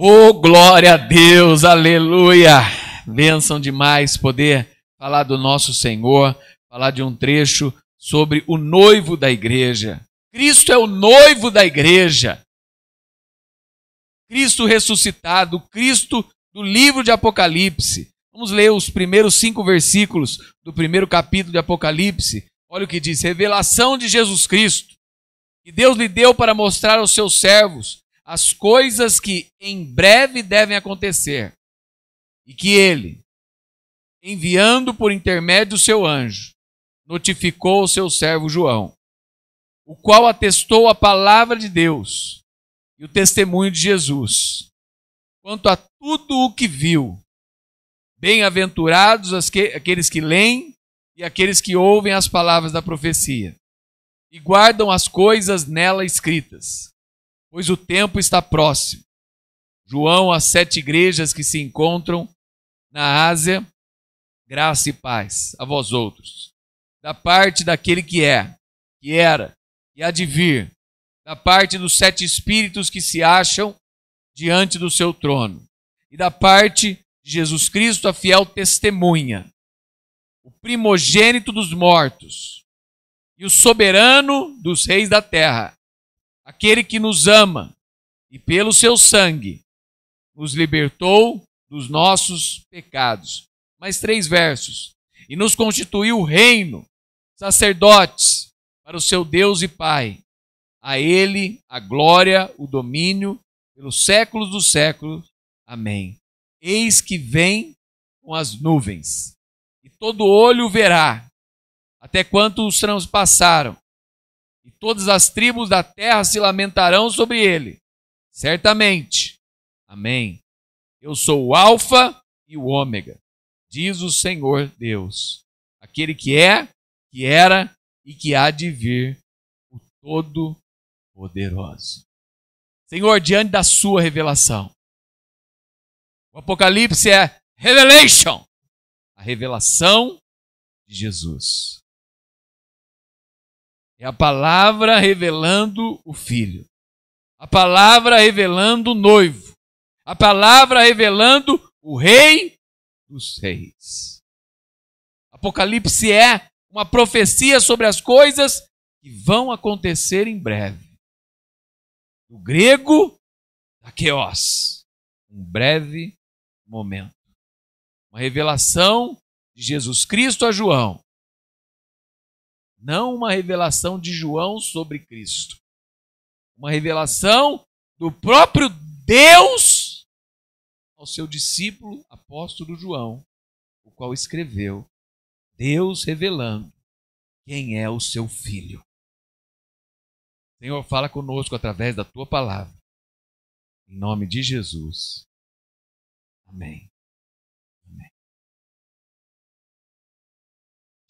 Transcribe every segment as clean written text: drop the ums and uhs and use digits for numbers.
Oh, glória a Deus, aleluia! Bênção demais poder falar do nosso Senhor, falar de um trecho sobre o noivo da igreja. Cristo é o noivo da igreja. Cristo ressuscitado, Cristo do livro de Apocalipse. Vamos ler os primeiros 5 versículos do primeiro capítulo de Apocalipse. Olha o que diz: revelação de Jesus Cristo, que Deus lhe deu para mostrar aos seus servos as coisas que em breve devem acontecer, e que ele, enviando por intermédio do seu anjo, notificou ao seu servo João, o qual atestou a palavra de Deus e o testemunho de Jesus, quanto a tudo o que viu. Bem-aventurados aqueles que leem e aqueles que ouvem as palavras da profecia e guardam as coisas nela escritas, pois o tempo está próximo. João, às 7 igrejas que se encontram na Ásia, graça e paz a vós outros, da parte daquele que é, que era e há de vir, da parte dos 7 espíritos que se acham diante do seu trono, e da parte de Jesus Cristo, a fiel testemunha, o primogênito dos mortos e o soberano dos reis da terra, aquele que nos ama e pelo seu sangue nos libertou dos nossos pecados. Mais 3 versos. E nos constituiu reino, sacerdotes para o seu Deus e Pai. A ele a glória, o domínio pelos séculos dos séculos. Amém. Eis que vem com as nuvens, e todo olho o verá, até quanto os transpassaram. E todas as tribos da terra se lamentarão sobre ele. Certamente. Amém. Eu sou o Alfa e o Ômega, diz o Senhor Deus, aquele que é, que era e que há de vir, o Todo-Poderoso. Senhor, diante da sua revelação, o Apocalipse é revelation, a revelação de Jesus. É a palavra revelando o Filho. A palavra revelando o noivo. A palavra revelando o Rei dos Reis. Apocalipse é uma profecia sobre as coisas que vão acontecer em breve. O grego, akeos, um breve momento. Uma revelação de Jesus Cristo a João. Não uma revelação de João sobre Cristo. Uma revelação do próprio Deus ao seu discípulo apóstolo João, o qual escreveu, Deus revelando quem é o seu Filho. Senhor, fala conosco através da tua palavra. Em nome de Jesus. Amém. Amém.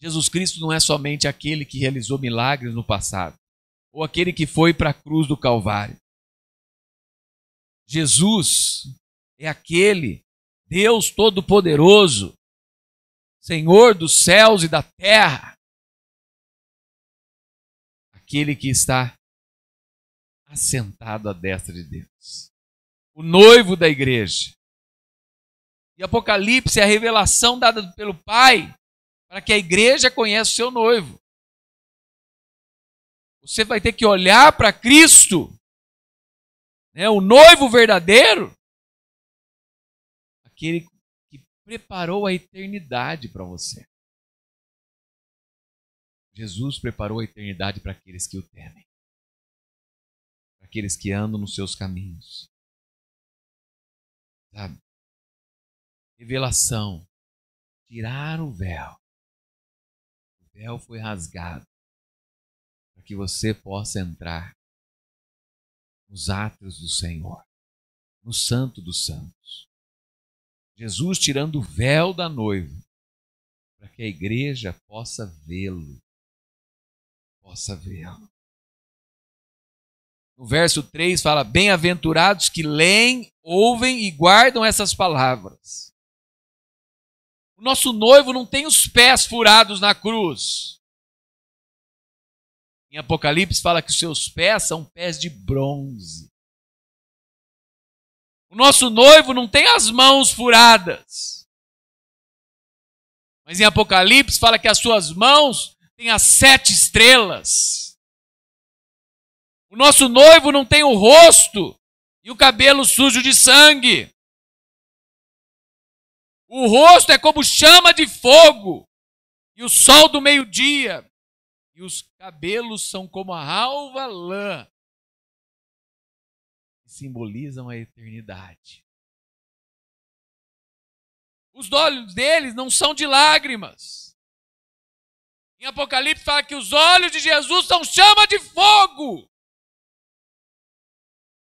Jesus Cristo não é somente aquele que realizou milagres no passado, ou aquele que foi para a cruz do Calvário. Jesus é aquele Deus Todo-Poderoso, Senhor dos céus e da terra, aquele que está assentado à destra de Deus, o noivo da igreja. E Apocalipse é a revelação dada pelo Pai para que a igreja conheça o seu noivo. Você vai ter que olhar para Cristo, né, o noivo verdadeiro, aquele que preparou a eternidade para você. Jesus preparou a eternidade para aqueles que o temem, para aqueles que andam nos seus caminhos. Sabe? Revelação. Tirar o véu. O véu foi rasgado para que você possa entrar nos átrios do Senhor, no Santo dos Santos. Jesus tirando o véu da noiva para que a igreja possa vê-lo. Possa vê-lo. No verso 3 fala: bem-aventurados que leem, ouvem e guardam essas palavras. O nosso noivo não tem os pés furados na cruz. Em Apocalipse fala que os seus pés são pés de bronze. O nosso noivo não tem as mãos furadas. Mas em Apocalipse fala que as suas mãos têm as 7 estrelas. O nosso noivo não tem o rosto e o cabelo sujo de sangue. O rosto é como chama de fogo e o sol do meio-dia. E os cabelos são como a alva lã, que simbolizam a eternidade. Os olhos deles não são de lágrimas. Em Apocalipse fala que os olhos de Jesus são chama de fogo.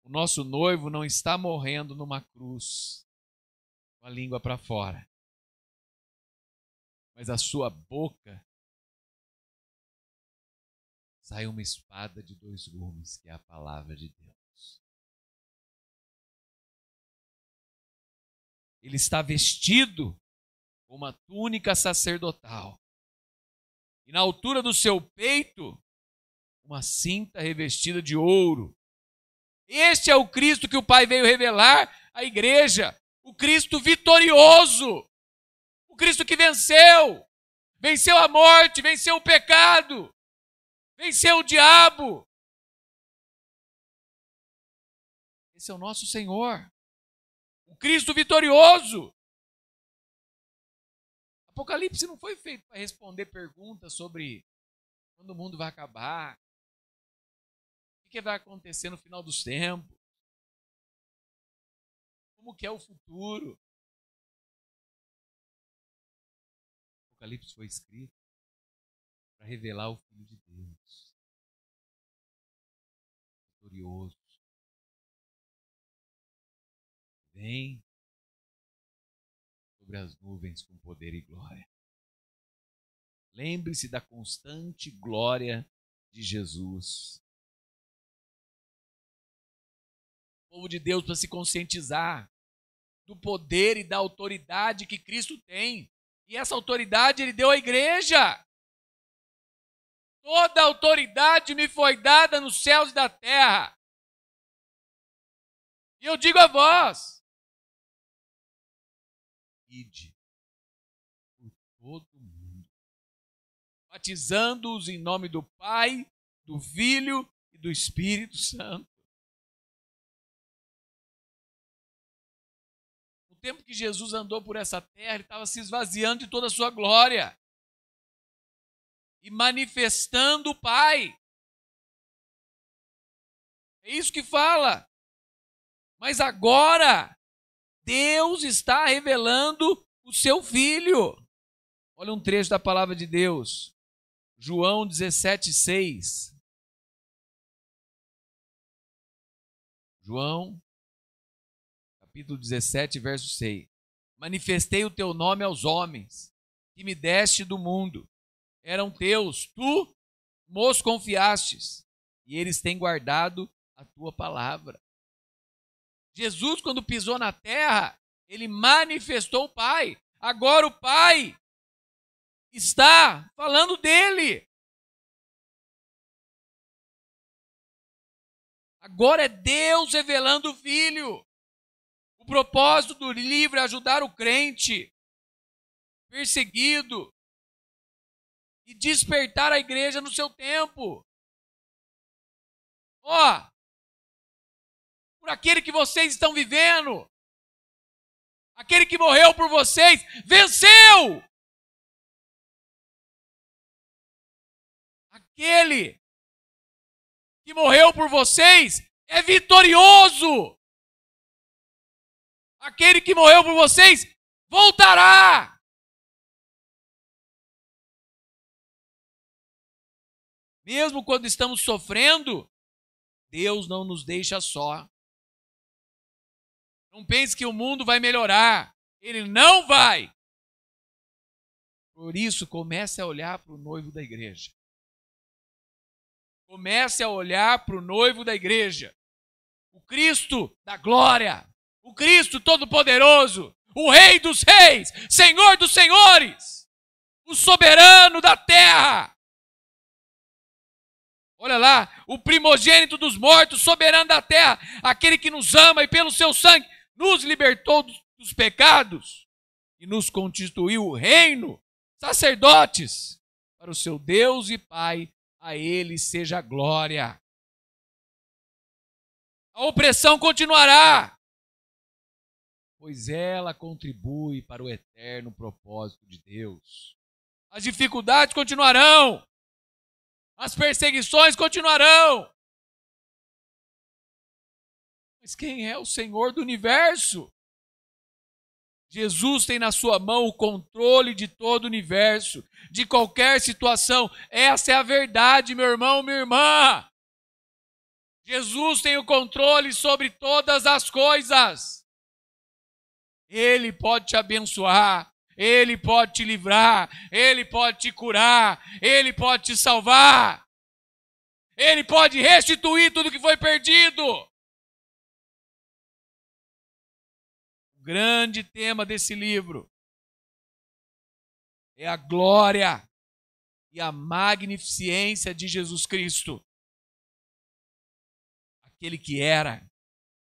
O nosso noivo não está morrendo numa cruz, com a língua para fora. Mas a sua boca sai uma espada de 2 gumes, que é a palavra de Deus. Ele está vestido com uma túnica sacerdotal. E na altura do seu peito, uma cinta revestida de ouro. Este é o Cristo que o Pai veio revelar à igreja. O Cristo vitorioso. O Cristo que venceu. Venceu a morte, venceu o pecado. Venceu o diabo. Esse é o nosso Senhor. O Cristo vitorioso. Apocalipse não foi feito para responder perguntas sobre quando o mundo vai acabar, o que vai acontecer no final dos tempos, como que é o futuro. Apocalipse foi escrito para revelar o Filho de Deus, vitorioso. Vem sobre as nuvens com poder e glória. Lembre-se da constante glória de Jesus. O povo de Deus precisa se conscientizar do poder e da autoridade que Cristo tem. E essa autoridade Ele deu à igreja. Toda autoridade me foi dada nos céus e da terra. E eu digo a vós: ide por todo o mundo, batizando-os em nome do Pai, do Filho e do Espírito Santo. No tempo que Jesus andou por essa terra, Ele estava se esvaziando de toda a sua glória e manifestando o Pai. É isso que fala. Mas agora, Deus está revelando o seu Filho. Olha um trecho da palavra de Deus. João 17,6. João, capítulo 17, verso 6. Manifestei o teu nome aos homens, que me deste do mundo. Eram teus, tu nos confiastes, e eles têm guardado a tua palavra. Jesus, quando pisou na terra, Ele manifestou o Pai. Agora o Pai está falando dele. Agora é Deus revelando o Filho. O propósito do livro é ajudar o crente perseguido e despertar a igreja no seu tempo. Por aquele que vocês estão vivendo, aquele que morreu por vocês, venceu! Aquele que morreu por vocês é vitorioso! Aquele que morreu por vocês voltará! Mesmo quando estamos sofrendo, Deus não nos deixa só. Não pense que o mundo vai melhorar. Ele não vai. Por isso, comece a olhar para o noivo da igreja. Comece a olhar para o noivo da igreja. O Cristo da glória. O Cristo todo-poderoso. O Rei dos reis. Senhor dos senhores. O soberano da terra. Olha lá, o primogênito dos mortos, soberano da terra, aquele que nos ama e pelo seu sangue nos libertou dos pecados e nos constituiu reino, sacerdotes, para o seu Deus e Pai, a Ele seja a glória. A opressão continuará, pois ela contribui para o eterno propósito de Deus. As dificuldades continuarão, as perseguições continuarão. Mas quem é o Senhor do universo? Jesus tem na sua mão o controle de todo o universo, de qualquer situação. Essa é a verdade, meu irmão, minha irmã. Jesus tem o controle sobre todas as coisas. Ele pode te abençoar, Ele pode te livrar, Ele pode te curar, Ele pode te salvar. Ele pode restituir tudo que foi perdido. O grande tema desse livro é a glória e a magnificência de Jesus Cristo. Aquele que era,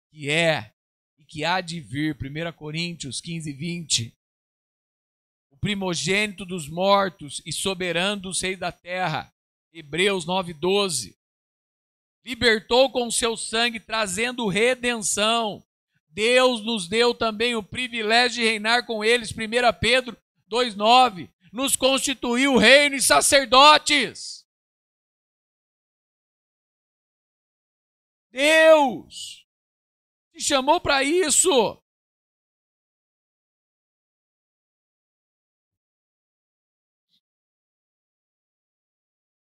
que é e que há de vir. 1 Coríntios 15, 20. O primogênito dos mortos e soberano dos reis da terra. Hebreus 9, 12. Libertou com seu sangue, trazendo redenção. Deus nos deu também o privilégio de reinar com eles. 1 Pedro 2, 9. Nos constituiu reino e sacerdotes. Deus te chamou para isso.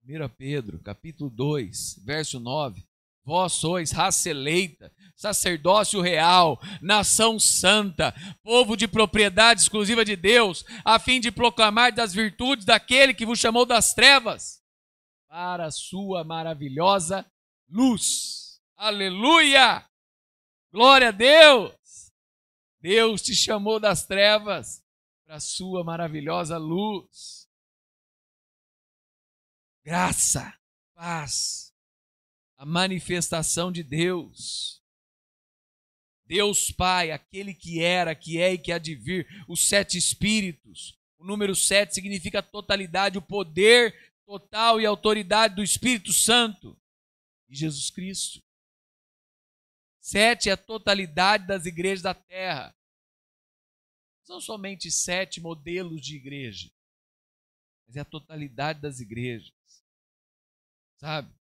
1 Pedro, capítulo 2, verso 9. Vós sois raça eleita, sacerdócio real, nação santa, povo de propriedade exclusiva de Deus, a fim de proclamar das virtudes daquele que vos chamou das trevas para a sua maravilhosa luz. Aleluia! Glória a Deus! Deus te chamou das trevas para a sua maravilhosa luz. Graça, paz, a manifestação de Deus. Deus Pai, aquele que era, que é e que há de vir, os 7 espíritos. O número 7 significa a totalidade, o poder total e autoridade do Espírito Santo de Jesus Cristo. 7 é a totalidade das igrejas da terra. Não são somente 7 modelos de igreja, mas é a totalidade das igrejas. Sabe?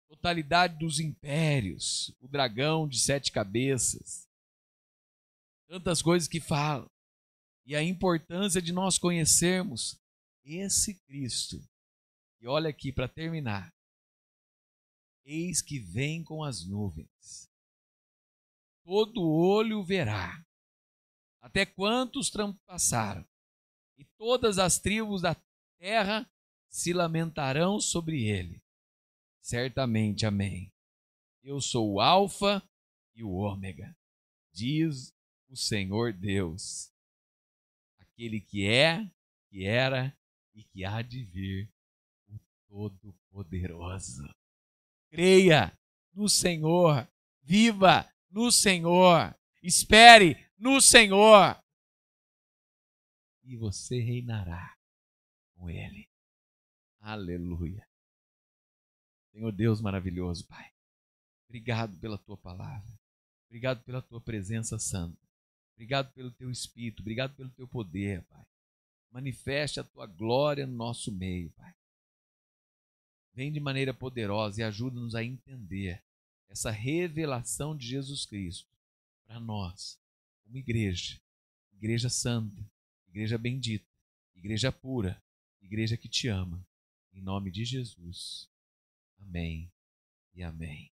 Totalidade dos impérios, o dragão de 7 cabeças. Tantas coisas que falam. E a importância de nós conhecermos esse Cristo. E olha aqui para terminar. Eis que vem com as nuvens. Todo olho verá. Até quantos transpassaram. E todas as tribos da terra se lamentarão sobre ele. Certamente, amém. Eu sou o Alfa e o Ômega, diz o Senhor Deus, aquele que é, que era e que há de vir, o Todo-Poderoso. Creia no Senhor, viva no Senhor, espere no Senhor, e você reinará com Ele. Aleluia. Senhor Deus maravilhoso, Pai. Obrigado pela Tua palavra. Obrigado pela Tua presença santa. Obrigado pelo Teu Espírito. Obrigado pelo Teu poder, Pai. Manifeste a Tua glória no nosso meio, Pai. Vem de maneira poderosa e ajuda-nos a entender essa revelação de Jesus Cristo para nós, como igreja. Igreja santa, igreja bendita, igreja pura, igreja que te ama. Em nome de Jesus. Amém e amém.